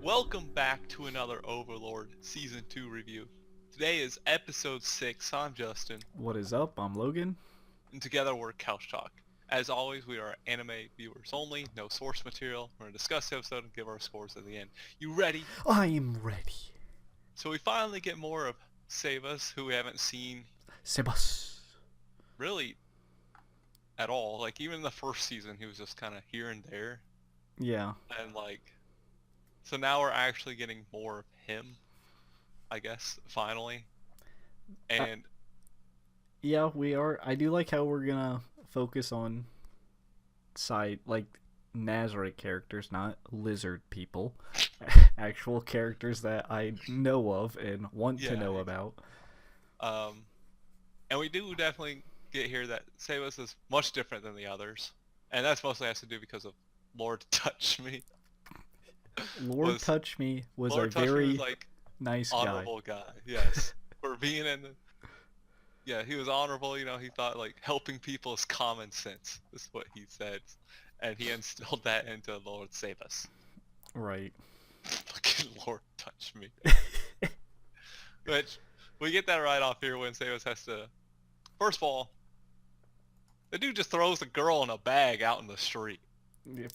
Welcome back to another Overlord Season 2 review. Today is Episode 6. I'm Justin, What is up? I'm Logan. and together we're Couch Talk. As always, we are anime viewers only, no source material. We're going to discuss the episode and give our scores at the end. You ready? I'm ready. So we finally get more of Sebas, who we haven't seen Sebas. really at all. Like, even in the first season, he was just kind of here and there. Yeah. And, so now we're actually getting more of him, I guess, finally. And Yeah, we are. I do like how we're gonna focus on Nazareth characters, not lizard people. Actual characters that I know of and want to know about. And we do definitely get here that Sebas is much different than the others. And that's mostly has to do because of Lord Touch Me. Lord Touch Me was Lord a Touch Me very was like nice honorable guy. Yes. For being in the... Yeah, he was honorable, you know, he thought like helping people is common sense. Is what he said. And he instilled that into Lord Sebas. Right. Fucking Lord Touch Me. Which, we get that right off here when Sebas has to... First of all, the dude just throws a girl in a bag out in the street.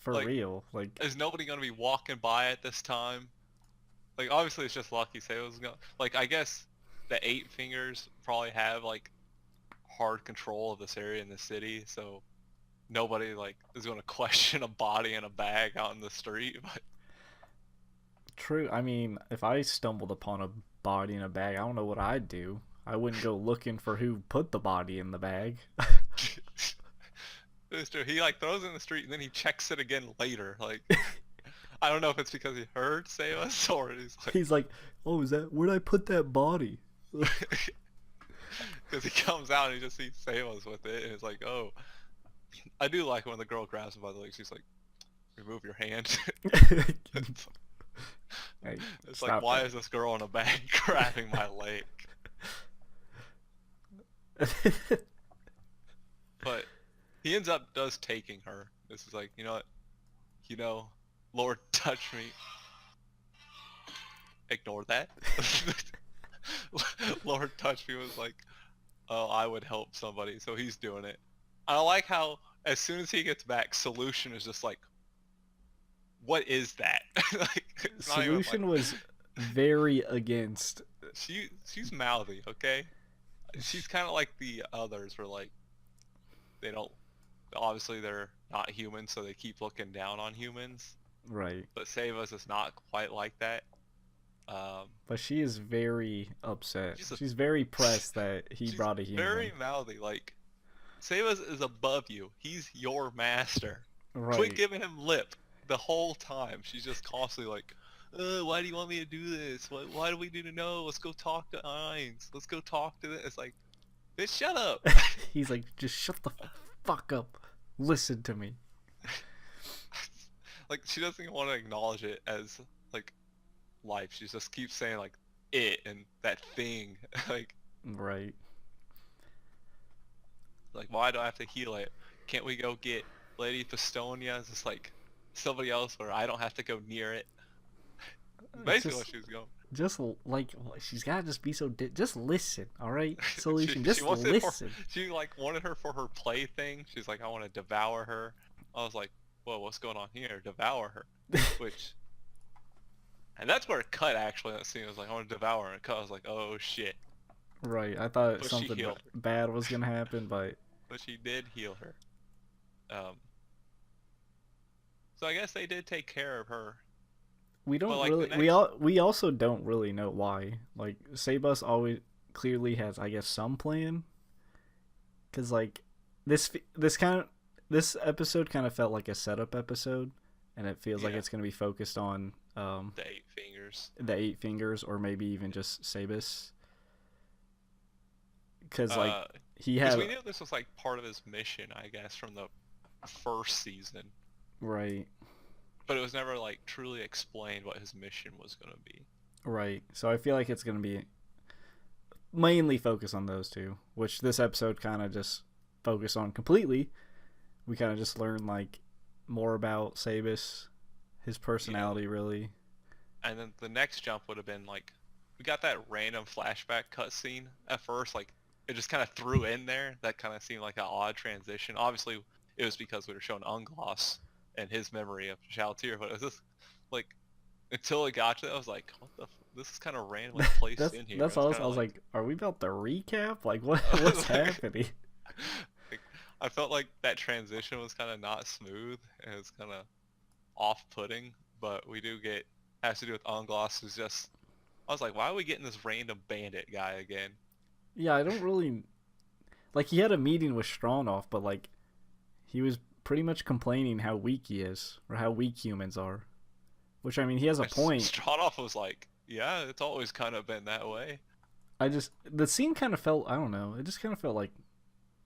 For real. Is nobody going to be walking by at this time? Like, obviously it's just lucky Sebas is going... Like, I guess the Eight Fingers probably have, like, hard control of this area in the city, so nobody, like, is going to question a body in a bag out in the street, but... True. I mean, if I stumbled upon a body in a bag, I don't know what I'd do. I wouldn't go looking for who put the body in the bag. It's true. He like throws it in the street and then he checks it again later. Like, I don't know if it's because he heard Sebas or he's like, oh, is that where'd I put that body? Because he comes out and he just sees Sebas with it and it's like, oh. I do like when the girl grabs him by the leg. She's like, remove your hand. Hey, it's like, why is this girl in a bag grabbing my leg? But he ends up taking her. This is like, you know what? You know, Lord Touch Me. Ignore that. Lord Touch Me was like, oh, I would help somebody, so he's doing it. I like how as soon as he gets back, Solution is just like, what is that? Like, Solution was very against. She's mouthy, okay? She's kind of like the others, where like they don't. Obviously, they're not humans, so they keep looking down on humans. Right. But Sebas is not quite like that. But she is very upset. She's very pressed that he brought a human. Very mouthy. Like, Sebas is above you. He's your master. Right. Quit giving him lip the whole time. She's just constantly like, why do you want me to do this? Why do we need to know? Let's go talk to Ainz. Let's go talk to this. It's like, bitch, shut up. He's like, just shut the fuck up. Listen to me. Like, she doesn't even want to acknowledge it as, like, life. She just keeps saying, like, it and that thing. Like, right. Like, why do I have to heal it? Can't we go get Lady Festonia? It's just like somebody else where I don't have to go near it. Basically what she was going. Just like, she's gotta just be so just listen, all right? Solution, just listen. She like wanted her for her plaything. She's like, I want to devour her. I was like, whoa, what's going on here? Devour her. Which, and that's where it cut actually. That scene was like, I want to devour her. And it cut. I was like, oh shit. Right, I thought something bad was gonna happen, but she did heal her. So I guess they did take care of her. We don't we also don't really know why. Like, Sebas always clearly has, I guess, some plan. Cause like this episode kind of felt like a setup episode, and it feels like it's gonna be focused on the Eight Fingers. The Eight Fingers, or maybe even just Sebas. Cause like he had. We knew this was like part of his mission, I guess, from the first season. Right. But it was never like truly explained what his mission was going to be. Right. So I feel like it's going to be mainly focused on those two, which this episode kind of just focused on completely. We kind of just learned like more about Sebas, his personality really, And then the next jump would have been like, we got that random flashback cutscene at first, like it just kind of threw in there. That kind of seemed like an odd transition. Obviously, it was because we were showing Ungloss and his memory of Shaltir, but it was just like until it got to that, I was like, what the? This is kind of randomly placed in here. That's all. I was like, are we about to recap? Like, what's happening? Like, I felt like that transition was kind of not smooth and it was kind of off-putting, but we do get has to do with Ungloss. Who's just, I was like, why are we getting this random bandit guy again? Yeah, I don't really like. He had a meeting with Stronov, but like, he was pretty much complaining how weak he is or how weak humans are. Which, I mean, he has a point. Stronov was like, yeah, it's always kind of been that way. The scene kind of felt, I don't know, it just kind of felt like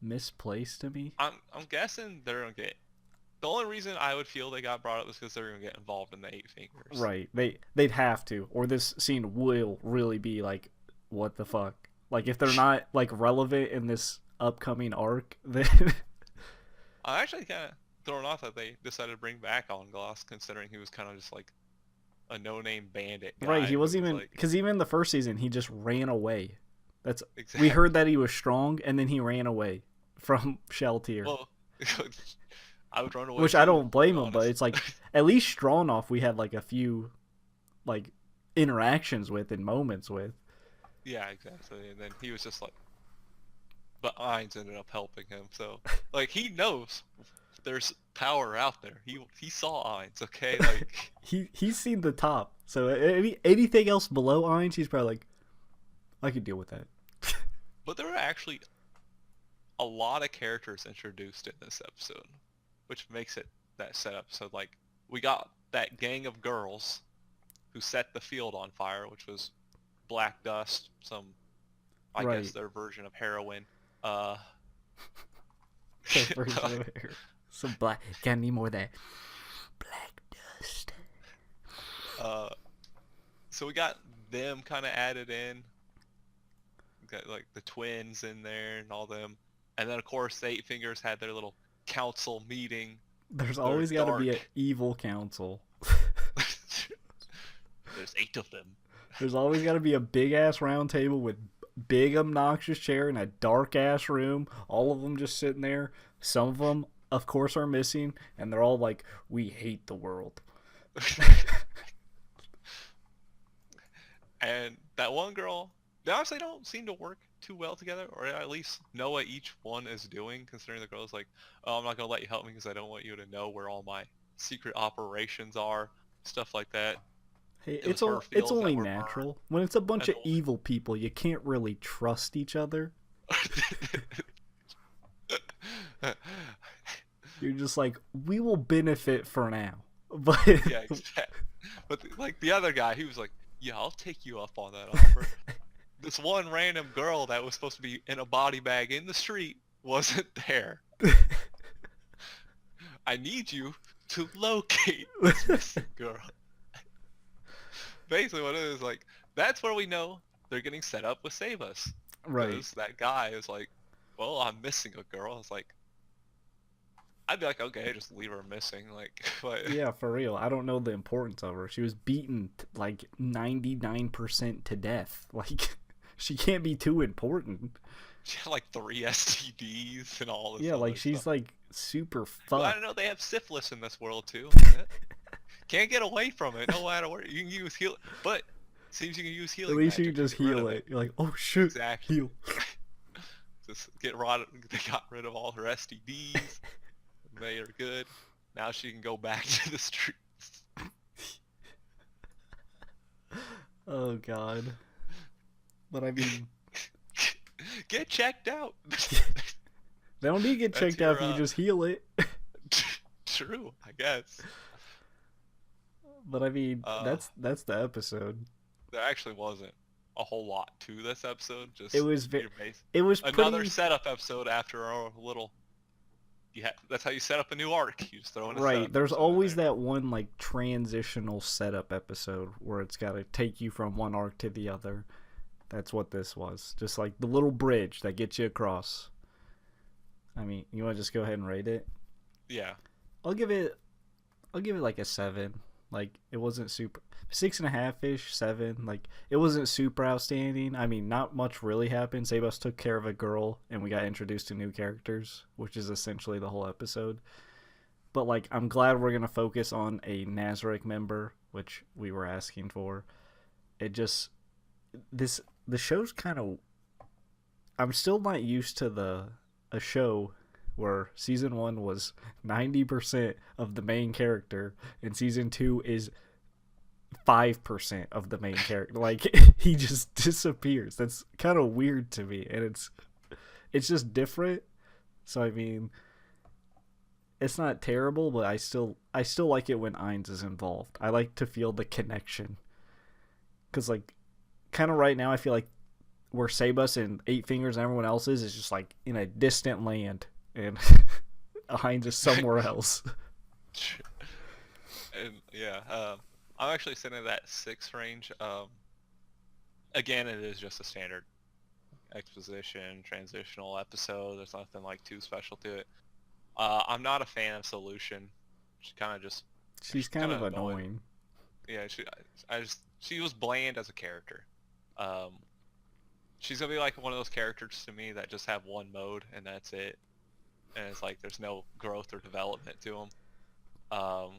misplaced to me. I'm guessing they're gonna get. The only reason I would feel they got brought up is because they're gonna get involved in the Eight Fingers. Right. They'd have to, or this scene will really be like, what the fuck? Like, if they're not like relevant in this upcoming arc, then I'm actually kind of thrown off that they decided to bring back Ungloss, considering he was kind of just like a no-name bandit guy. Right. He wasn't even, because even in the first season, he just ran away. That's exactly. We heard that he was strong, and then he ran away from Shaltir. Well, I would run away. Which I don't blame him, but it's like at least Stronov we had like a few like interactions with and moments with. Yeah, exactly. And then he was just like, but Ainz ended up helping him. So like he knows there's power out there. He saw Ainz. Okay, like he's seen the top. So anything else below Ainz, he's probably like, I could deal with that. But there were actually a lot of characters introduced in this episode, which makes it that setup. So like we got that gang of girls who set the field on fire, which was black dust, some I guess their version of heroin. Some black, can't need more of that black dust. So we got them kind of added in. We got like the twins in there and all them, and then of course the Eight Fingers had their little council meeting. There's always got to be an evil council. There's 8 of them. There's always got to be a big ass round table with big obnoxious chair in a dark ass room. All of them just sitting there. Some of them, of course, are missing, and they're all like, "We hate the world." And that one girl, they honestly don't seem to work too well together, or at least know what each one is doing, considering the girl's like, oh, I'm not going to let you help me because I don't want you to know where all my secret operations are, stuff like that. Hey, it's only natural. When it's a bunch of evil people, you can't really trust each other. You're just like, we will benefit for now. But yeah, exactly. But like the other guy, he was like, yeah, I'll take you up on that offer. This one random girl that was supposed to be in a body bag in the street wasn't there. I need you to locate this missing girl. Basically what it is, like, that's where we know they're getting set up with Sebas. Right. Because that guy is like, well, I'm missing a girl. It's like, I'd be like, okay, just leave her missing. Like, but... Yeah, for real. I don't know the importance of her. She was beaten like 99% to death. Like, she can't be too important. She had like 3 STDs and all this. Yeah, like she's stuff. Like super fucked. Well, I don't know. They have syphilis in this world too. Can't get away from it. No matter where you can use heal, but seems you can use healing. At least you can just heal it. You're like, oh shit, exactly. Heal. Just get rid. They got rid of all her STDs. They are good. Now she can go back to the streets. Oh god. But I mean, get checked out. They don't need to get checked out if you just heal it. True, I guess. But I mean, that's the episode. There actually wasn't a whole lot to this episode. Just it was another setup episode after our little. Yeah, that's how you set up a new arc. You just throw in a right. There's always that one like transitional setup episode where it's got to take you from one arc to the other. That's what this was. Just like the little bridge that gets you across. I mean, you want to just go ahead and rate it? Yeah. I'll give it like a 7. Like it wasn't super 6.5 ish, 7. Like it wasn't super outstanding. I mean, not much really happened. Sebas took care of a girl, and we got introduced to new characters, which is essentially the whole episode. But like, I'm glad we're gonna focus on a Nazarick member, which we were asking for. It just the show's kind of. I'm still not used to a show where season 1 was 90% of the main character and season 2 is 5% of the main character. Like he just disappears. That's kind of weird to me, and it's just different. So I mean, it's not terrible, but I still like it when Ainz is involved. I like to feel the connection. Cuz like kind of right now I feel like where Sebas and Eight Fingers and everyone else is just like in a distant land, and Ainz is somewhere else. And yeah, I'm actually sitting at that 6 range. Again, it is just a standard exposition, transitional episode. There's nothing like too special to it. I'm not a fan of Solution. She's kind of annoying. Yeah, she was bland as a character. She's gonna be like one of those characters to me that just have one mode and that's it, and it's like there's no growth or development to them.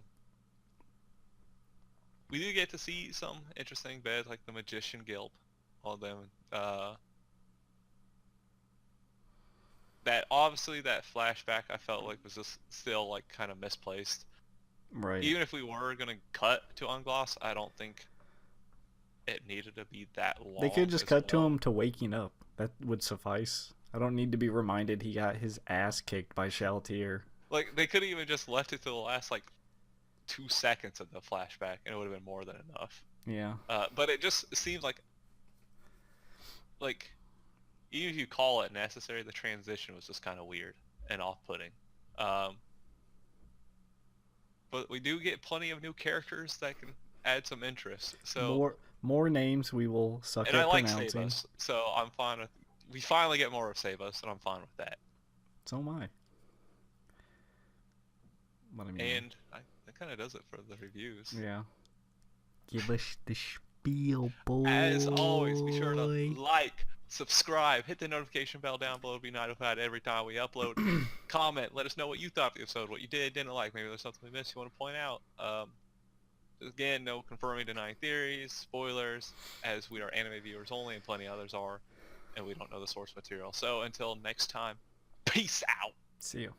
We do get to see some interesting beds like the Magician Guild, all them. That obviously that flashback I felt like was just still like kind of misplaced. Right. Even if we were gonna cut to Ungloss, I don't think it needed to be that long. They could just cut to him to waking up. That would suffice. I don't need to be reminded he got his ass kicked by Shaltier. Like they could have even just left it to the last like 2 seconds of the flashback, and it would have been more than enough. Yeah. But it just seems like even if you call it necessary, the transition was just kind of weird and off-putting. But we do get plenty of new characters that can add some interest. So more names we will suck at pronouncing. And I like Sebas, so I'm fine with. We finally get more of Sebas, and I'm fine with that. So am I. What I mean. And that kind of does it for the reviews. Yeah. Give us the spiel, boy. As always, be sure to like, subscribe, hit the notification bell down below to be notified every time we upload. Comment, let us know what you thought of the episode, what you did, didn't like. Maybe there's something we missed you want to point out. Again, no confirming, denying theories, spoilers, as we are anime viewers only and plenty others are, and we don't know the source material. So until next time, peace out. See you.